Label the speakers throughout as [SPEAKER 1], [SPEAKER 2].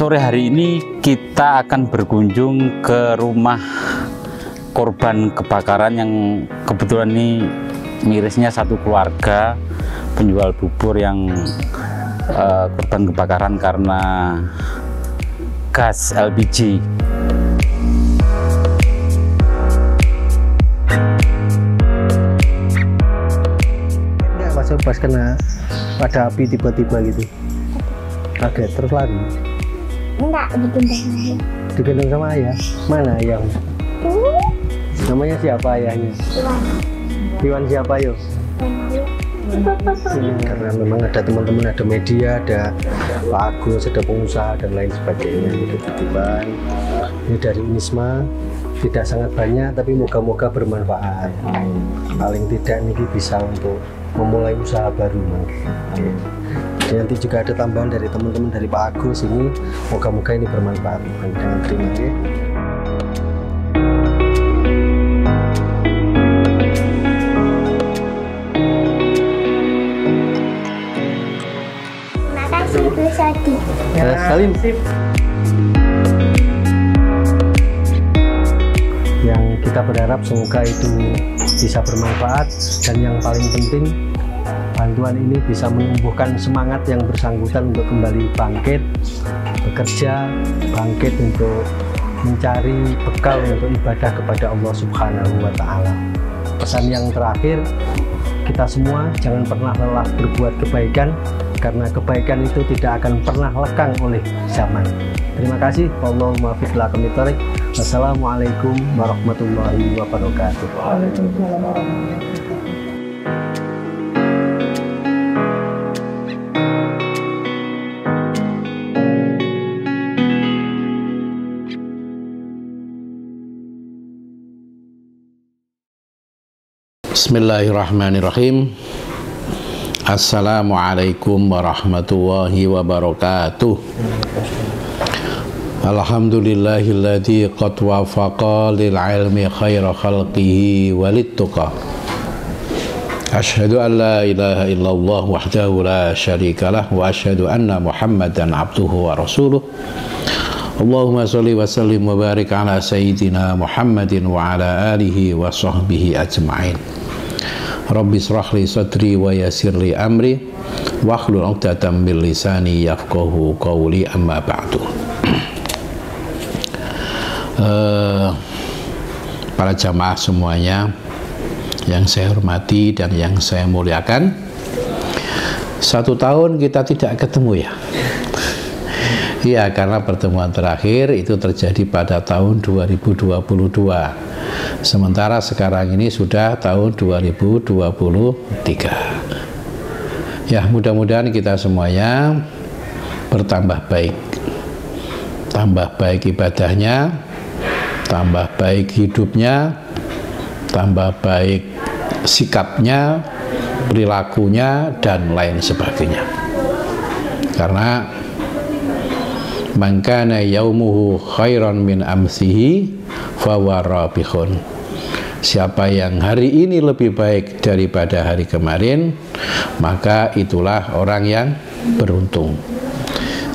[SPEAKER 1] Sore hari ini kita akan berkunjung ke rumah korban kebakaran yang kebetulan ini mirisnya satu keluarga penjual bubur yang korban kebakaran karena gas LPG.
[SPEAKER 2] Enggak pas kena pada api tiba-tiba gitu, kaget terus lari.
[SPEAKER 3] Enggak, digendong.
[SPEAKER 2] Digendong sama ayah. Mana ayahnya? Namanya siapa ayahnya? Iwan siapa yo? Karena memang ada teman-teman, ada media, ada Pak Agus, ada pengusaha dan lain sebagainya. Itu titipan ini dari Unisma, tidak sangat banyak tapi moga-moga bermanfaat. Paling tidak ini bisa untuk memulai usaha baru. Nanti juga ada tambahan dari teman-teman dari Pak Agus ini, moga-moga ini bermanfaat. Dengan terima kasih.
[SPEAKER 3] Terima kasih Bu Sadi.
[SPEAKER 2] Salim. Yang kita berharap semoga itu bisa bermanfaat, dan yang paling penting bantuan ini bisa menumbuhkan semangat yang bersangkutan untuk kembali bangkit, bekerja, bangkit untuk mencari bekal untuk ibadah kepada Allah Subhanahu wa Ta'ala. Pesan yang terakhir, kita semua jangan pernah lelah berbuat kebaikan, karena kebaikan itu tidak akan pernah lekang oleh zaman. Terima kasih. Wallahumma fiq lakum thoriq. Wassalamualaikum warahmatullahi wabarakatuh. Waalaikumsalam warahmatullahi wabarakatuh.
[SPEAKER 4] Bismillahirrahmanirrahim. Assalamualaikum warahmatullahi wabarakatuh. Alhamdulillahilladzi qad wafaqa lil ilmi khaira khalqihi walid tuqa. Asyhadu an la ilaha illallah wahdahu la syarikalah wa asyhadu anna Muhammadan abduhu wa rasuluh. Allahumma sholli wa sallim wa barik ala sayyidina Muhammadin wa ala alihi wa sahbihi ajma'in. Rabbi shrah li sadri wa yassir li amri wahlul 'uqdatam min lisani yafqahu qawli, amma ba'du. Para jamaah semuanya yang saya hormati dan yang saya muliakan, 1 tahun kita tidak ketemu ya. Iya, karena pertemuan terakhir itu terjadi pada tahun 2022. Sementara sekarang ini sudah tahun 2023. Ya, mudah-mudahan kita semuanya bertambah baik. Tambah baik ibadahnya, tambah baik hidupnya, tambah baik sikapnya, perilakunya, dan lain sebagainya. Karena man kana yaumuhu khairan min amsihi fahuwa rabihun. Siapa yang hari ini lebih baik daripada hari kemarin, maka itulah orang yang beruntung.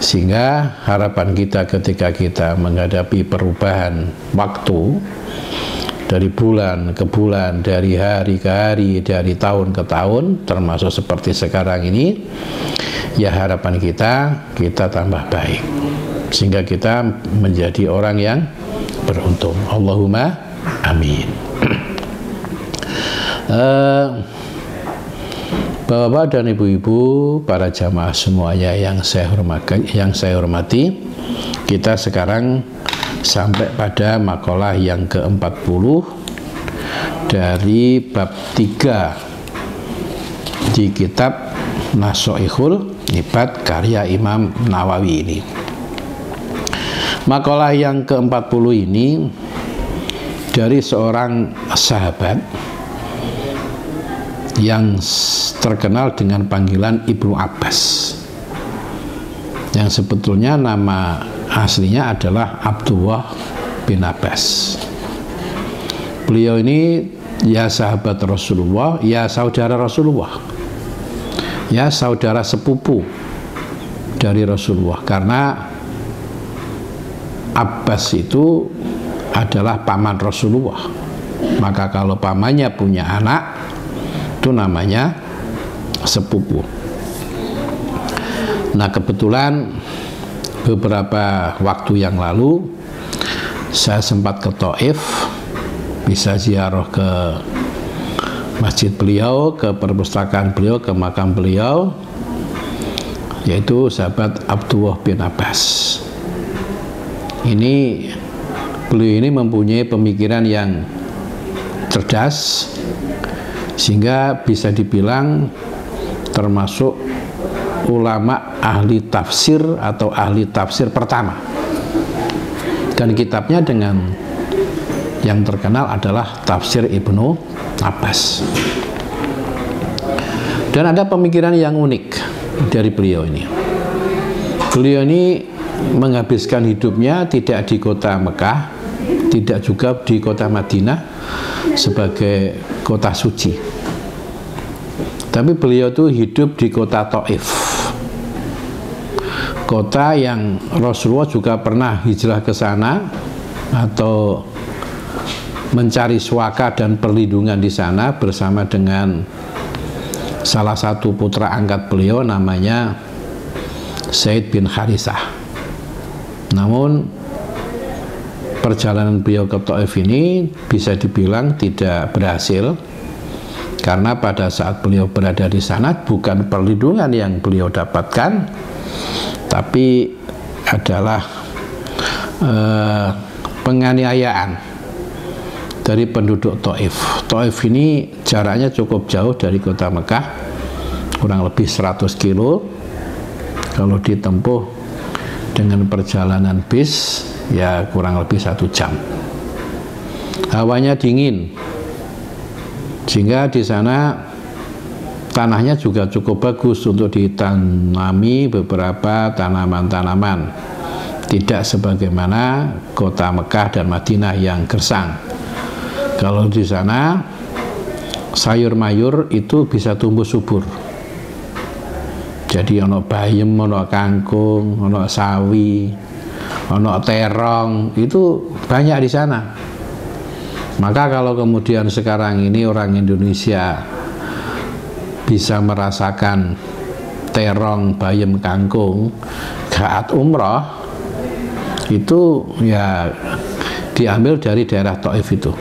[SPEAKER 4] Sehingga harapan kita ketika kita menghadapi perubahan waktu dari bulan ke bulan, dari hari ke hari, dari tahun ke tahun, termasuk seperti sekarang ini, ya harapan kita tambah baik, sehingga kita menjadi orang yang beruntung. Allahumma amin. Bapak-bapak dan ibu-ibu, para jamaah semuanya yang saya hormati, kita sekarang sampai pada makalah yang ke-40 dari bab 3 di kitab Nashaikhul Ibad karya Imam Nawawi ini. Makalah yang ke-40 ini dari seorang sahabat yang terkenal dengan panggilan Ibnu Abbas, yang sebetulnya nama aslinya adalah Abdullah bin Abbas. Beliau ini ya sahabat Rasulullah, ya saudara Rasulullah, ya saudara sepupu dari Rasulullah, karena Abbas itu adalah paman Rasulullah. Maka kalau pamannya punya anak, itu namanya sepupu. Nah, kebetulan beberapa waktu yang lalu saya sempat ke Taif, bisa ziarah ke masjid beliau, ke perpustakaan beliau, ke makam beliau, yaitu sahabat Abdullah bin Abbas. Beliau ini mempunyai pemikiran yang cerdas, sehingga bisa dibilang termasuk ulama ahli tafsir atau ahli tafsir pertama. Dan kitabnya dengan yang terkenal adalah Tafsir Ibnu Abbas. Dan ada pemikiran yang unik dari beliau ini. Beliau ini menghabiskan hidupnya tidak di kota Mekah, tidak juga di kota Madinah sebagai kota suci, tapi beliau itu hidup di kota Taif, kota yang Rasulullah juga pernah hijrah ke sana atau mencari suaka dan perlindungan di sana bersama dengan salah satu putra angkat beliau namanya Zaid bin Harisah. Namun perjalanan beliau ke Taif ini bisa dibilang tidak berhasil, karena pada saat beliau berada di sana bukan perlindungan yang beliau dapatkan, tapi adalah penganiayaan dari penduduk Taif. Taif ini jaraknya cukup jauh dari kota Mekah, kurang lebih 100 kilo. Kalau ditempuh dengan perjalanan bis, ya kurang lebih 1 jam. Hawanya dingin, sehingga di sana tanahnya juga cukup bagus untuk ditanami beberapa tanaman-tanaman, tidak sebagaimana kota Mekah dan Madinah yang gersang. Kalau di sana sayur mayur itu bisa tumbuh subur. Jadi ono bayem, ono kangkung, ono sawi, ono terong, itu banyak di sana. Maka kalau kemudian sekarang ini orang Indonesia bisa merasakan terong, bayem, kangkung saat umroh, itu ya diambil dari daerah Taif itu,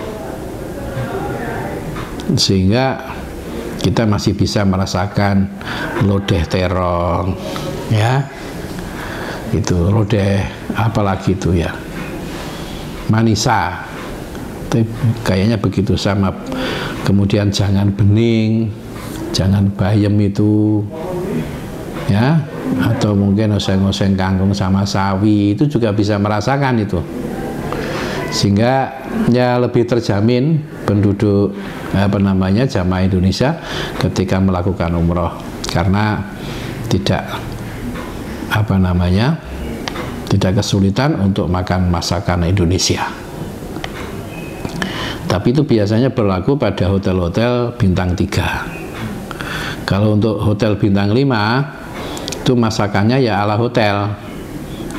[SPEAKER 4] sehingga kita masih bisa merasakan lodeh terong, ya, itu lodeh, apalagi itu ya, manisa, kayaknya begitu sama. Kemudian jangan bening, jangan bayem itu, ya, atau mungkin oseng-oseng kangkung sama sawi, itu juga bisa merasakan itu, sehingga ya lebih terjamin penduduk jamaah Indonesia ketika melakukan umroh, karena tidak tidak kesulitan untuk makan masakan Indonesia. Tapi itu biasanya berlaku pada hotel-hotel bintang 3. Kalau untuk hotel bintang 5 itu masakannya ya ala hotel,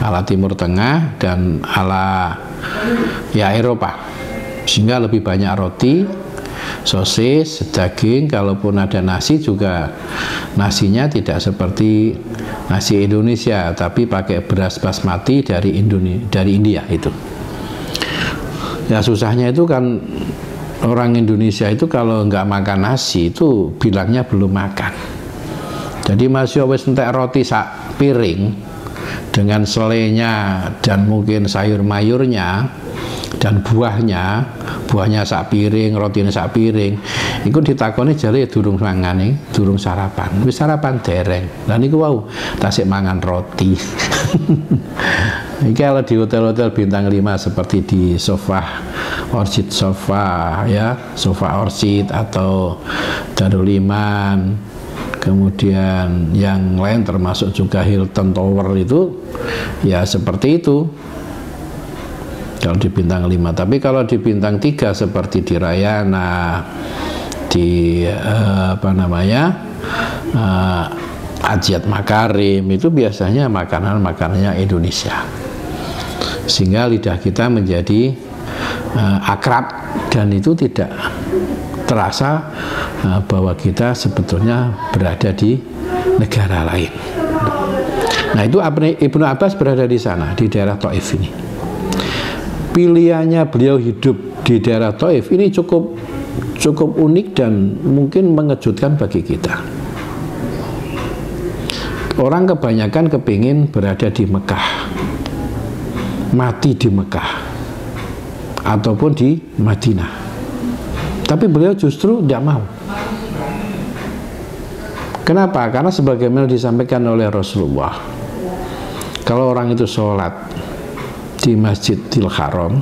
[SPEAKER 4] ala Timur Tengah dan ala ya Eropa, sehingga lebih banyak roti, sosis, daging. Kalaupun ada nasi juga nasinya tidak seperti nasi Indonesia, tapi pakai beras basmati dari India itu. Ya susahnya itu kan orang Indonesia itu kalau nggak makan nasi itu bilangnya belum makan. Jadi masih wis entek roti sak piring dengan selainya dan mungkin sayur mayurnya dan buahnya sak piring, rotinya sak piring. Iku ditakoni jare durung mangan, durung sarapan. Wis sarapan dereng. Lah niku wau tasik mangan roti. Ini kalau di hotel-hotel bintang 5 seperti di Sofa Orchid Sofa, ya, Sofa Orchid atau Darul Iman, kemudian yang lain termasuk juga Hilton Tower itu, ya seperti itu kalau di bintang 5. Tapi kalau di bintang 3 seperti di Rayana, di Ajiat Makarim, itu biasanya makanannya Indonesia. sehingga lidah kita menjadi akrab dan itu tidak terasa bahwa kita sebetulnya berada di negara lain. Nah, itu Ibnu Abbas berada di sana, di daerah Taif ini. Pilihannya beliau hidup di daerah Taif ini cukup unik dan mungkin mengejutkan bagi kita. Orang kebanyakan kepingin berada di Mekah, mati di Mekah ataupun di Madinah, tapi beliau justru tidak mau. Kenapa? Karena sebagaimana disampaikan oleh Rasulullah, kalau orang itu sholat di Masjidil Haram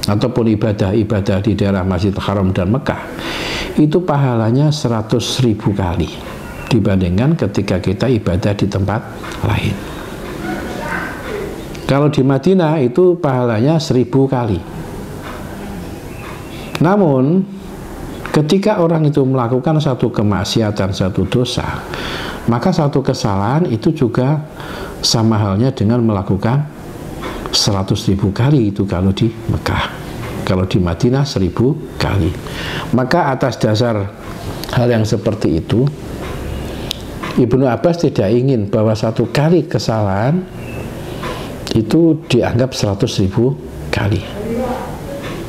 [SPEAKER 4] ataupun ibadah-ibadah di daerah Masjidil Haram dan Mekah, itu pahalanya 100.000 kali dibandingkan ketika kita ibadah di tempat lain. Kalau di Madinah itu pahalanya 1000 kali. Namun ketika orang itu melakukan satu kemaksiatan, satu dosa, maka satu kesalahan itu juga sama halnya dengan melakukan 100.000 kali itu kalau di Mekah. Kalau di Madinah 1000 kali. Maka atas dasar hal yang seperti itu, Ibnu Abbas tidak ingin bahwa satu kali kesalahan itu dianggap 100.000 kali.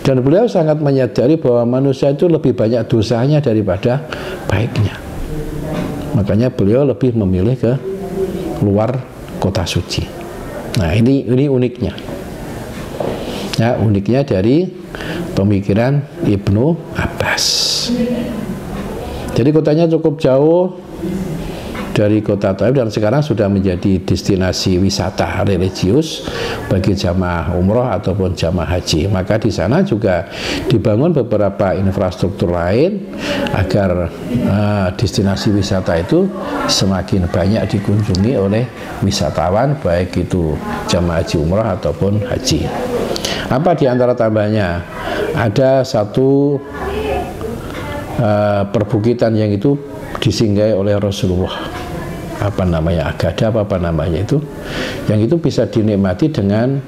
[SPEAKER 4] Dan beliau sangat menyadari bahwa manusia itu lebih banyak dosanya daripada baiknya. Makanya beliau lebih memilih ke luar kota suci. Nah, ini uniknya. Ya, uniknya dari pemikiran Ibnu Abbas. Jadi kotanya cukup jauh dari kota Taif dan sekarang sudah menjadi destinasi wisata religius bagi jamaah umroh ataupun jamaah haji. Maka di sana juga dibangun beberapa infrastruktur lain agar destinasi wisata itu semakin banyak dikunjungi oleh wisatawan, baik itu jamaah haji umroh ataupun haji. Apa di antara tambahnya? Ada satu perbukitan yang itu disinggahi oleh Rasulullah, apa namanya, Agada apa namanya itu, yang itu bisa dinikmati dengan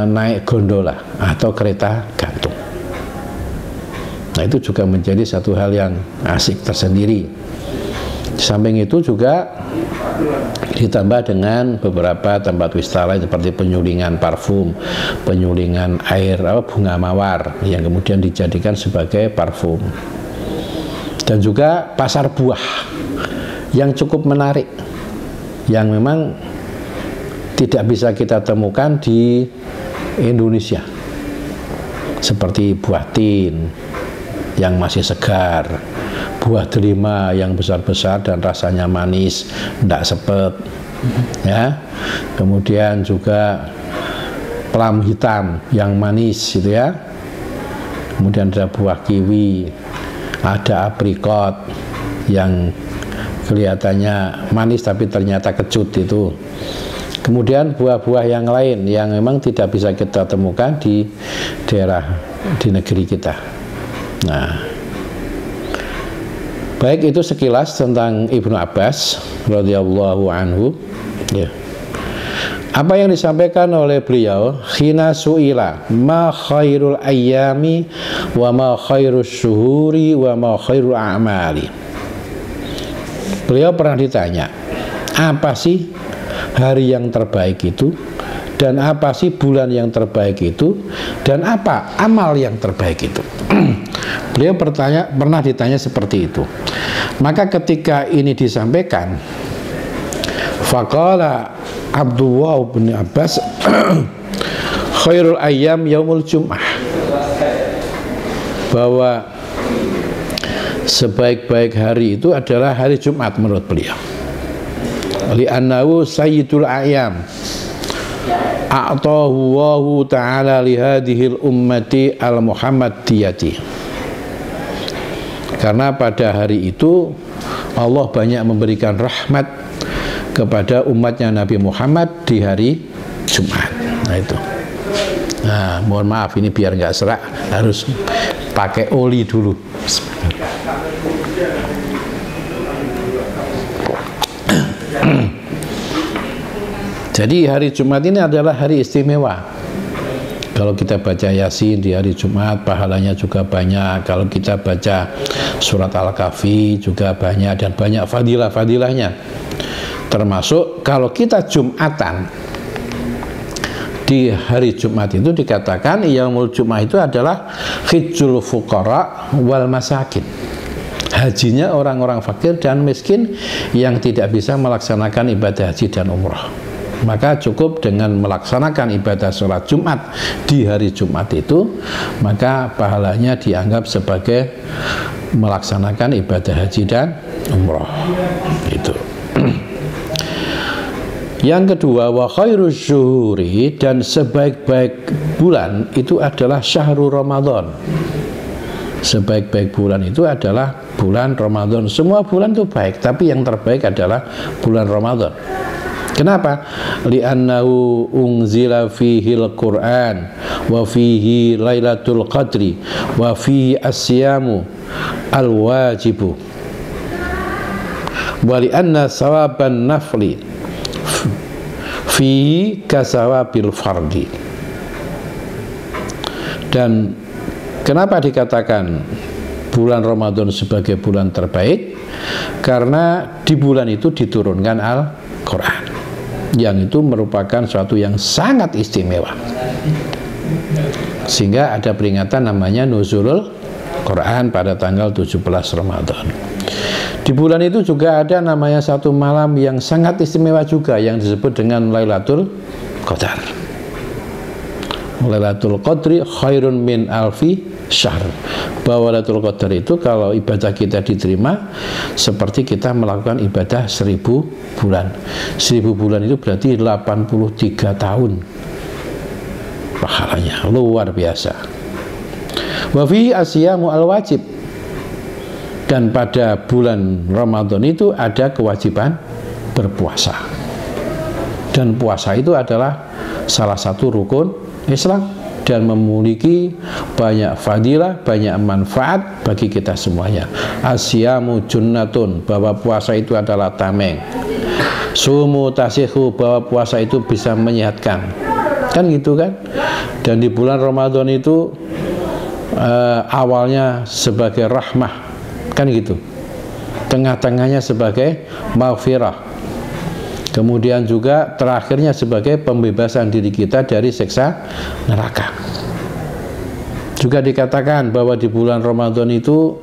[SPEAKER 4] naik gondola atau kereta gantung. Nah, itu juga menjadi satu hal yang asik tersendiri. Di samping itu juga ditambah dengan beberapa tempat wisata lain seperti penyulingan parfum, penyulingan air bunga mawar yang kemudian dijadikan sebagai parfum, dan juga pasar buah yang cukup menarik, yang memang tidak bisa kita temukan di Indonesia, seperti buah tin yang masih segar, buah delima yang besar-besar dan rasanya manis, tidak sepet, ya. Kemudian juga plum hitam yang manis, gitu ya. Kemudian ada buah kiwi, ada aprikot yang kelihatannya manis tapi ternyata kecut itu. Kemudian buah-buah yang lain yang memang tidak bisa kita temukan di negeri kita. Nah, baik, itu sekilas tentang Ibnu Abbas radhiyallahu anhu. Ya. Apa yang disampaikan oleh beliau, khina su'ila ma khairul ayyami wa ma khairus syuhuri wa ma khairul a'mali. Beliau pernah ditanya, apa sih hari yang terbaik itu, dan apa sih bulan yang terbaik itu, dan apa amal yang terbaik itu. Beliau pernah ditanya seperti itu. Maka ketika ini disampaikan, faqala Abdullah bin Abbas khairul ayyam yaumul jum'ah, bahwa sebaik-baik hari itu adalah hari Jumat menurut beliau. Li'annahu sayyidul ayyam a'tahu Allahu ta'ala li hadhil ummati al-muhammadiyati. Karena pada hari itu Allah banyak memberikan rahmat kepada umatnya Nabi Muhammad di hari Jumat. Nah itu. Nah, mohon maaf ini biar nggak serak, harus pakai oli dulu. Jadi hari Jumat ini adalah hari istimewa. Kalau kita baca Yasin di hari Jumat, pahalanya juga banyak. Kalau kita baca surat Al-Kahfi juga banyak, dan banyak fadilah-fadilahnya. Termasuk kalau kita Jumatan, di hari Jumat itu dikatakan yaumul Jum'ah itu adalah hijjul fuqara wal masakin. Hajinya orang-orang fakir dan miskin yang tidak bisa melaksanakan ibadah haji dan umrah. Maka cukup dengan melaksanakan ibadah sholat Jumat di hari Jumat itu, maka pahalanya dianggap sebagai melaksanakan ibadah haji dan umrah. Itu. Yang kedua, wa khairuz syuhuri, dan sebaik-baik bulan itu adalah syahrul Ramadan. Sebaik-baik bulan itu adalah bulan Ramadan. Semua bulan itu baik, tapi yang terbaik adalah bulan Ramadan. Kenapa? Li'annahu unzila fihil Qur'an wa fihi lailatul qadri wa fihi asyamu al-wajibu wa li'anna sawaban nafli fihi kasawabil fardi. Dan kenapa dikatakan bulan Ramadan sebagai bulan terbaik? Karena di bulan itu diturunkan Al-Quran, yang itu merupakan suatu yang sangat istimewa, sehingga ada peringatan namanya Nuzulul Quran pada tanggal 17 Ramadan. Di bulan itu juga ada namanya satu malam yang sangat istimewa juga, yang disebut dengan Lailatul Qadar. Lailatul Qadri khairun min alfi syahr. Bahwa Lailatul Qadar itu kalau ibadah kita diterima seperti kita melakukan ibadah 1000 bulan. 1000 bulan itu berarti 83 tahun pahalanya, luar biasa. Wa fi asyamu al-wajib, dan pada bulan Ramadan itu ada kewajiban berpuasa, dan puasa itu adalah salah satu rukun Islam dan memiliki banyak fadilah, banyak manfaat bagi kita semuanya. Asyamu junnatun, bahwa puasa itu adalah tameng. Sumu tasihu, bahwa puasa itu bisa menyehatkan, kan gitu kan. Dan di bulan Ramadan itu awalnya sebagai rahmah, kan gitu, tengah-tengahnya sebagai maghfirah, kemudian juga terakhirnya sebagai pembebasan diri kita dari siksa neraka. Juga dikatakan bahwa di bulan Ramadan itu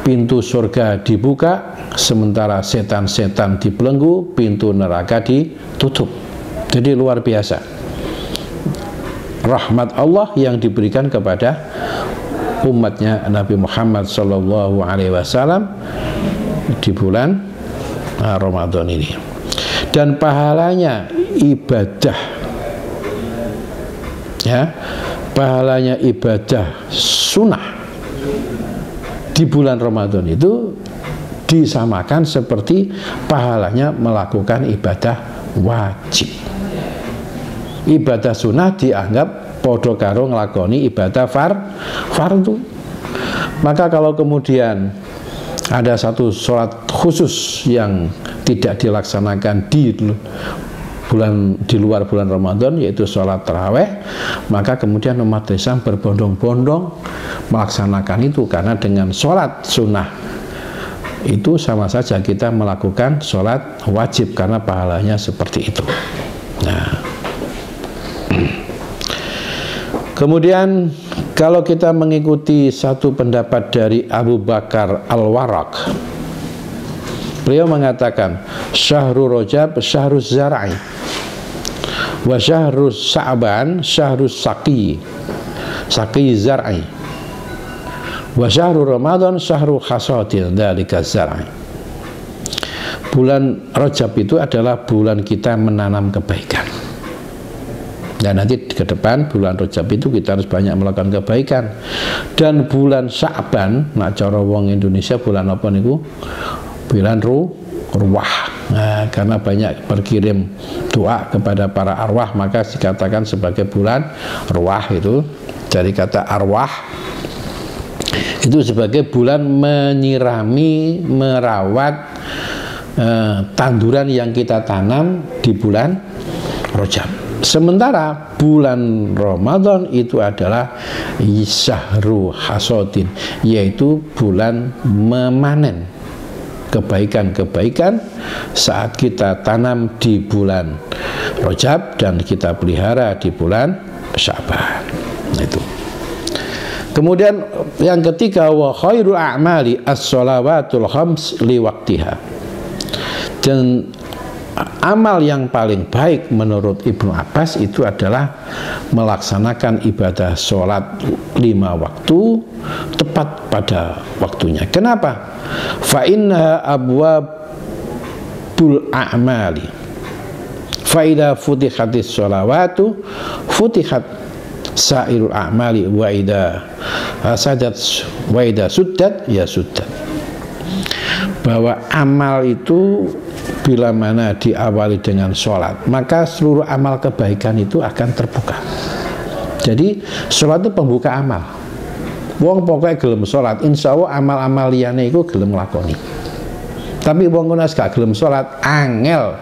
[SPEAKER 4] pintu surga dibuka, sementara setan-setan dibelenggu, pintu neraka ditutup. Jadi luar biasa rahmat Allah yang diberikan kepada umatnya Nabi Muhammad SAW di bulan Ramadan ini. Dan pahalanya ibadah, ya, pahalanya ibadah sunnah di bulan Ramadan itu disamakan seperti pahalanya melakukan ibadah wajib. Ibadah sunnah dianggap podo karo nglakoni ibadah fardu. Maka kalau kemudian ada satu sholat khusus yang tidak dilaksanakan di luar bulan Ramadan, yaitu sholat taraweh, maka kemudian umat Islam berbondong-bondong melaksanakan itu, karena dengan sholat sunnah itu sama saja kita melakukan sholat wajib, karena pahalanya seperti itu. Nah, kemudian kalau kita mengikuti satu pendapat dari Abu Bakar Al-Warraq, beliau mengatakan syahrul Rajab syahruz zar'i wa syahrus Sa'ban syahrus saqi zar'i wa syahrul Ramadan syahrul hasadil dzalika zar'i. Bulan Rajab itu adalah bulan kita menanam kebaikan. Dan nanti ke depan bulan Rajab itu kita harus banyak melakukan kebaikan. Dan bulan Sa'ban, nak cara wong Indonesia bulan apa niku? Bulan ruwah. Nah, karena banyak berkirim doa kepada para arwah, maka dikatakan sebagai bulan ruwah. Itu dari kata arwah, itu sebagai bulan menyirami, merawat tanduran yang kita tanam di bulan Rajab. Sementara bulan Ramadan itu adalah syahru hasodin, yaitu bulan memanen kebaikan-kebaikan saat kita tanam di bulan Rajab dan kita pelihara di bulan Sya'ban. Itu. Kemudian yang ketiga, wa khairul a'mali as-shalawatul khams li waqtiha. Dan amal yang paling baik menurut Ibnu Abbas itu adalah melaksanakan ibadah sholat 5 waktu tepat pada waktunya. Kenapa? Fa inna abwabul a'mali fa idza futihatis sholawatu futihat sairul a'mali wa idza sadat wa idza suddat ya suddat. Bahwa amal itu bila mana diawali dengan sholat, maka seluruh amal kebaikan itu akan terbuka. Jadi sholat itu pembuka amal. Wong pokoknya gelem sholat, insya Allah amal-amal liyane itu gelem nglakoni. Tapi wong kunas gak gelem sholat, angel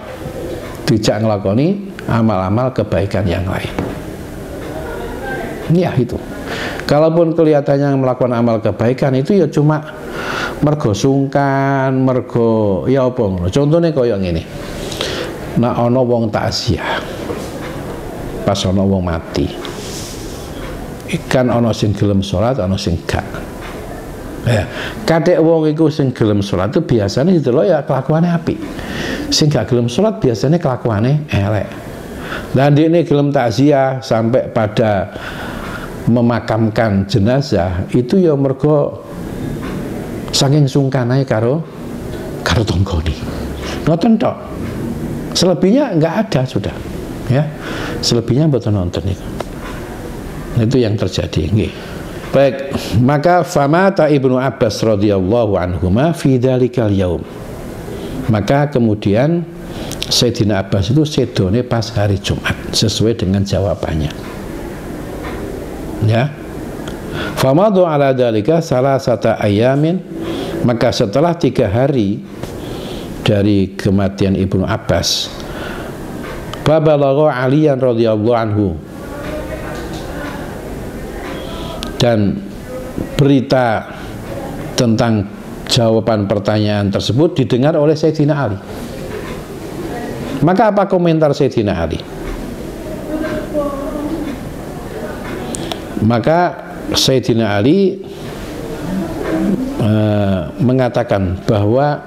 [SPEAKER 4] dijak nglakoni amal-amal kebaikan yang lain. Ya itu. Kalaupun kelihatannya melakukan amal kebaikan itu ya cuma mergo sungkan, mergo ya apa ngono. Contone kaya ngene. Nek ana wong takziah. Pas ana wong mati. Ikan ana sing gelem salat, ana sing gak. Ya, kadek wong iku sing gelem salat itu biasanya didelok ya kelakuane apik. Sing gak gelem salat biasanya kelakuane elek. Lah ndekne gelem takziah sampai pada memakamkan jenazah itu ya mergo saking sungkanai karo tonggoni. Nonton tok. Selebihnya enggak ada sudah. Ya. Selebihnya mboten nonton itu. Itu yang terjadi nggih. Baik, maka famata Ibnu Abbas radhiyallahu anhuma fi dzalikal yaum. Maka kemudian Sayyidina Abbas itu sedone pas hari Jumat sesuai dengan jawabannya. Ya. Famadu ala dzalika salasata ayamin. Maka setelah 3 hari dari kematian Ibnu Abbas, babalagha Aliyan radhiyallahu anhu, dan berita tentang jawaban pertanyaan tersebut didengar oleh Sayyidina Ali. Maka apa komentar Sayyidina Ali? Maka Sayyidina Ali mengatakan bahwa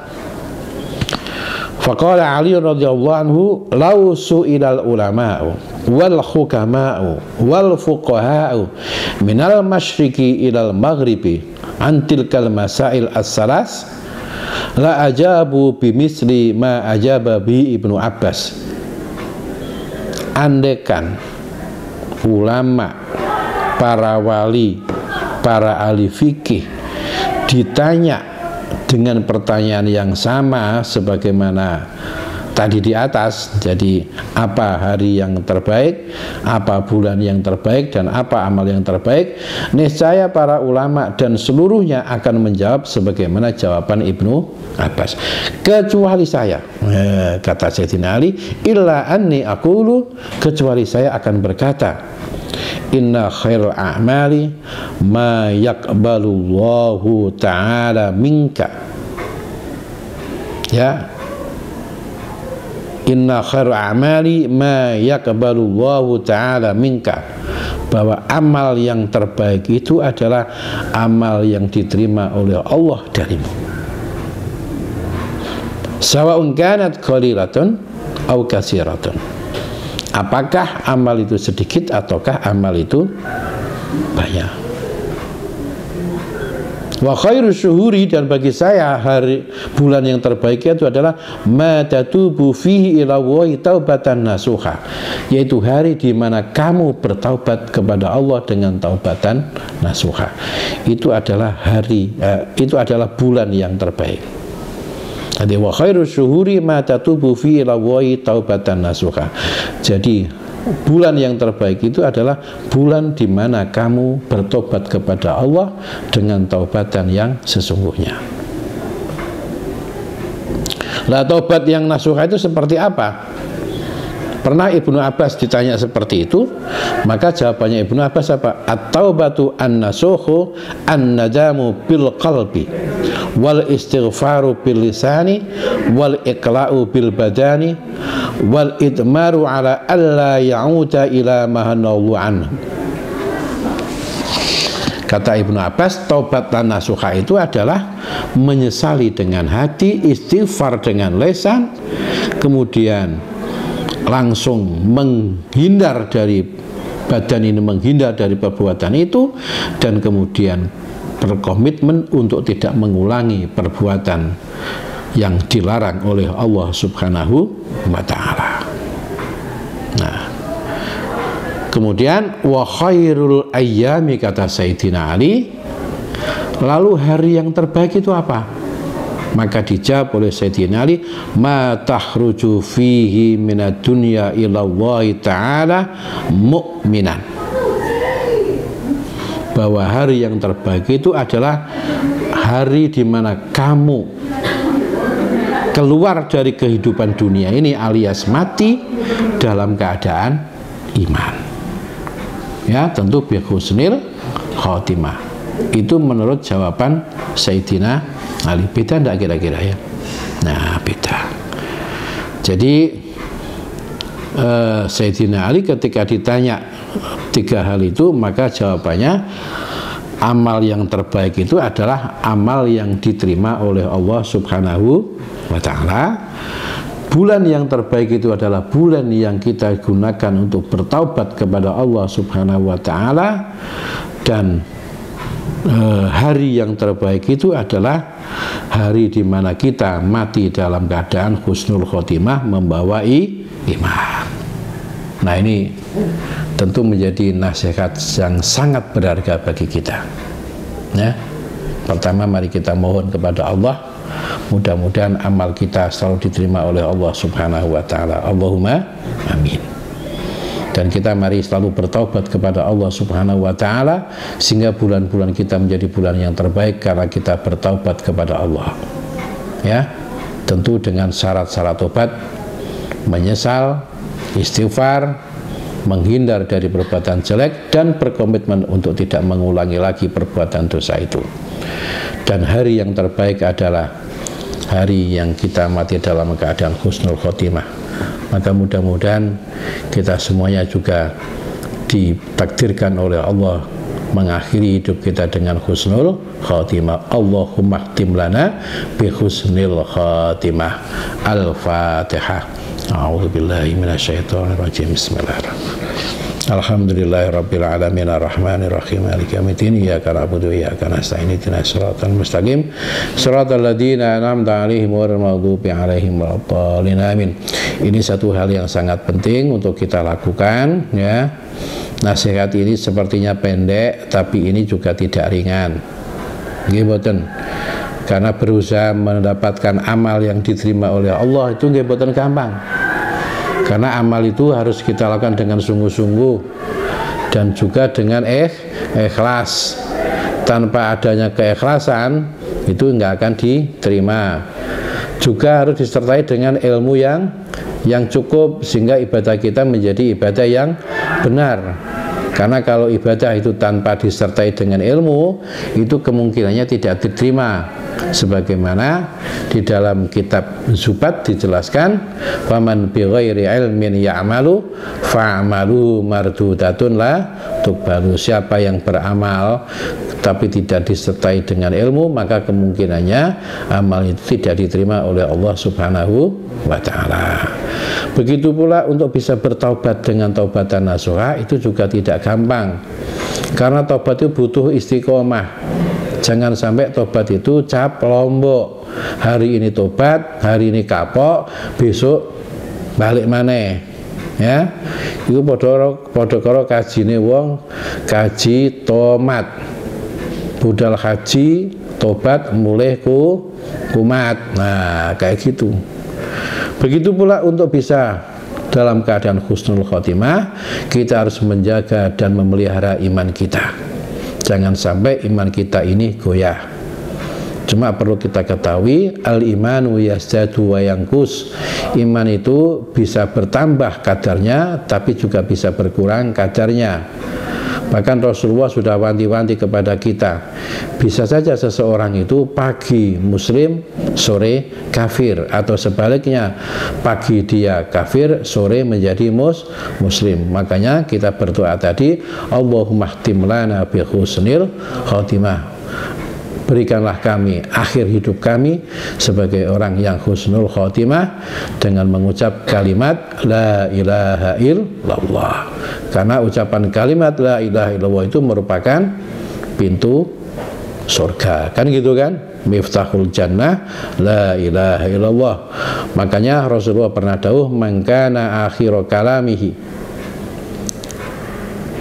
[SPEAKER 4] faqala Ali radhiyallahu anhu law su'ilal ulama'u wal hukama'u wal fuqaha'u minal masyriqi ilal maghribi an tilkal masail as-salas la ajabu bimisli ma ajaba bi Ibnu Abbas. Andekan ulama, para wali, para ahli fikih ditanya dengan pertanyaan yang sama sebagaimana tadi di atas, jadi apa hari yang terbaik, apa bulan yang terbaik, dan apa amal yang terbaik, niscaya para ulama dan seluruhnya akan menjawab sebagaimana jawaban Ibnu Abbas, kecuali saya, kata Sayyidina Ali, illa anni aqulu, kecuali saya akan berkata, inna khairul a'mali ma yaqbalullahu ta'ala minka. Ya, inna khairul a'mali ma yaqbalullahu ta'ala minka, bahwa amal yang terbaik itu adalah amal yang diterima oleh Allah darimu, sawa'un kanat qalilatun aw katsiratun, apakah amal itu sedikit ataukah amal itu banyak. Wa khairu syuhuri, dan bagi saya hari bulan yang terbaik itu adalah ma tatubu fihi ila Allahi taubatan nasuha, yaitu hari di mana kamu bertaubat kepada Allah dengan taubatan nasuha. Itu adalah hari itu adalah bulan yang terbaik. Jadi wa khairu syuhuri ma tatubu fihi ila Allahi taubatan nasuha. Jadi bulan yang terbaik itu adalah bulan di mana kamu bertobat kepada Allah dengan taubatan yang sesungguhnya. Lah, tobat yang nasuha itu seperti apa? Pernah Ibnu Abbas ditanya seperti itu, maka jawabannya Ibnu Abbas apa? At-taubatu an-nasuhu an-nadamu bil qalbi wal istighfaru bil lisani wal iqla'u bil badani wal idmaru ala alla ya'uda ila mahanallahu anhu. Kata Ibnu Abbas, taubat dan nasuha itu adalah menyesali dengan hati, istighfar dengan lisan, kemudian langsung menghindar dari badan ini, menghindar dari perbuatan itu, dan kemudian berkomitmen untuk tidak mengulangi perbuatan yang dilarang oleh Allah Subhanahu wa ta'ala. Nah, kemudian wa khairul ayyami, kata Sayyidina Ali, lalu hari yang terbaik itu apa? Maka dijawab oleh Sayyidina Ali, ma tahruju fihi minad dunya ila Allah ta'ala mu'minan. Bahwa hari yang terbaik itu adalah hari di mana kamu keluar dari kehidupan dunia ini alias mati dalam keadaan iman. Ya, tentu bi husnil khotimah. Itu menurut jawaban Sayyidina Ali. Beda enggak kira-kira ya? Nah, beda. Jadi Sayyidina Ali ketika ditanya tiga hal itu, maka jawabannya amal yang terbaik itu adalah amal yang diterima oleh Allah Subhanahu wa ta'ala. Bulan yang terbaik itu adalah bulan yang kita gunakan untuk bertaubat kepada Allah Subhanahu wa ta'ala. Dan hari yang terbaik itu adalah hari di mana kita mati dalam keadaan husnul khotimah, membawa iman. Nah, ini tentu menjadi nasihat yang sangat berharga bagi kita. Ya, pertama mari kita mohon kepada Allah, mudah-mudahan amal kita selalu diterima oleh Allah Subhanahu wa ta'ala. Allahumma amin. Dan kita mari selalu bertaubat kepada Allah Subhanahu wa ta'ala, sehingga bulan-bulan kita menjadi bulan yang terbaik karena kita bertaubat kepada Allah. Ya, tentu dengan syarat-syarat tobat, menyesal, istighfar, menghindar dari perbuatan jelek, dan berkomitmen untuk tidak mengulangi lagi perbuatan dosa itu. Dan hari yang terbaik adalah hari yang kita mati dalam keadaan husnul khotimah. Maka mudah-mudahan kita semuanya juga ditakdirkan oleh Allah mengakhiri hidup kita dengan husnul khatimah. Allahumma khtim lana bi husnil khatimah. Al-Fatihah. A'udzubillahi minasyaitonir rajim. Bismillahirrahmanirrahim. Alhamdulillahirabbil alamin arrahmanir rahim maliki yaumiddin iyyaka na'budu wa iyyaka nasta'in ihdinas siratal mustaqim siratal ladzina an'amta 'alaihim ghairil maghdubi 'alaihim waladdallin amin. Ini satu hal yang sangat penting untuk kita lakukan, ya. Nasihat ini sepertinya pendek, tapi ini juga tidak ringan. Nggih mboten. Karena berusaha mendapatkan amal yang diterima oleh Allah itu nggih mboten gampang. Karena amal itu harus kita lakukan dengan sungguh-sungguh dan juga dengan ikhlas. Tanpa adanya keikhlasan itu nggak akan diterima. Juga harus disertai dengan ilmu yang cukup, sehingga ibadah kita menjadi ibadah yang benar. Karena kalau ibadah itu tanpa disertai dengan ilmu, itu kemungkinannya tidak diterima. Sebagaimana di dalam kitab Zubat dijelaskan, faman bi ghairi ilmin ya'malu fa'amalu mardudatun la tuqbalu. Siapa yang beramal tapi tidak disertai dengan ilmu, maka kemungkinannya amal itu tidak diterima oleh Allah Subhanahu wa ta'ala. Begitu pula untuk bisa bertaubat dengan taubatan nasuha itu juga tidak gampang, karena taubat itu butuh istiqomah. Jangan sampai tobat itu cap lombok. Hari ini tobat, hari ini kapok, besok balik maneh. Ya, itu padha karo kajine wong kaji tomat. Budal haji, tobat mulih kumat. Nah, kayak gitu. Begitu pula untuk bisa dalam keadaan husnul khotimah, kita harus menjaga dan memelihara iman kita. Jangan sampai iman kita ini goyah. Cuma perlu kita ketahui, al-imanu yazdadu wa yanqus. Iman itu bisa bertambah kadarnya, tapi juga bisa berkurang kadarnya. Bahkan Rasulullah sudah wanti-wanti kepada kita, bisa saja seseorang itu pagi muslim, sore kafir, atau sebaliknya, pagi dia kafir, sore menjadi muslim. Makanya kita berdoa tadi, Allahumma khtim lana bi husnil khotimah. Berikanlah kami akhir hidup kami sebagai orang yang husnul khotimah dengan mengucap kalimat la ilaha illallah. Karena ucapan kalimat la ilaha illallah itu merupakan pintu surga, kan gitu kan? Miftahul jannah la ilaha illallah. Makanya Rasulullah pernah dawuh, man kana akhiru kalamihi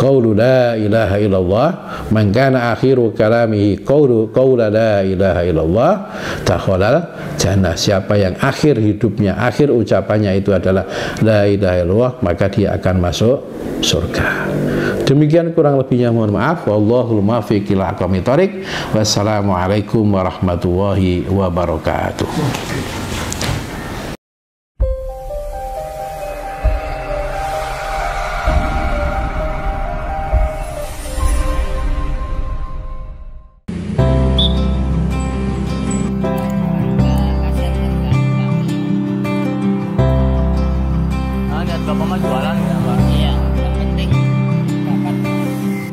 [SPEAKER 4] qaulu la ilaha illallah, man kana akhiru kalamihi qaula la ilaha illallah dakhalal jannah. Siapa yang akhir hidupnya, akhir ucapannya itu adalah la ilaha illallah, maka dia akan masuk surga. Demikian kurang lebihnya, mohon maaf. Wallahul muwaffiq ila aqwamit thoriq. Wassalamualaikum warahmatullahi wabarakatuh.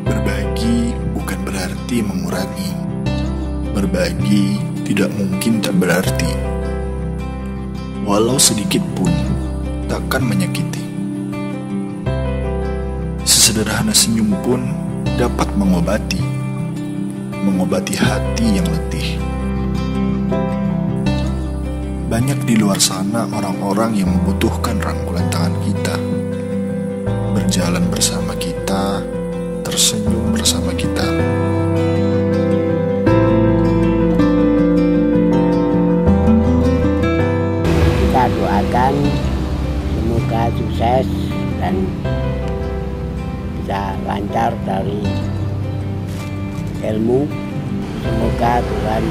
[SPEAKER 5] Berbagi bukan berarti mengurangi. Berbagi tidak mungkin tak berarti. Walau sedikit pun takkan menyakiti. Sesederhana senyum pun dapat mengobati hati yang letih. Banyak di luar sana orang-orang yang membutuhkan rangkulan tangan kita, berjalan bersama kita, tersenyum bersama kita.
[SPEAKER 6] Kita doakan semoga sukses dan bisa lancar dari ilmu. Semoga Tuhan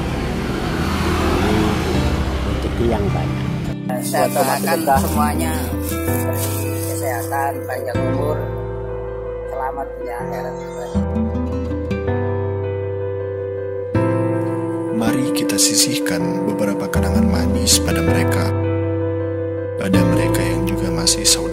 [SPEAKER 6] memberi rezeki yang banyak.
[SPEAKER 7] Saya doakan semuanya diberi kesehatan, panjang umur, selamat dunia akhirat.
[SPEAKER 5] Mari kita sisihkan beberapa kenangan manis pada mereka yang juga masih saudara.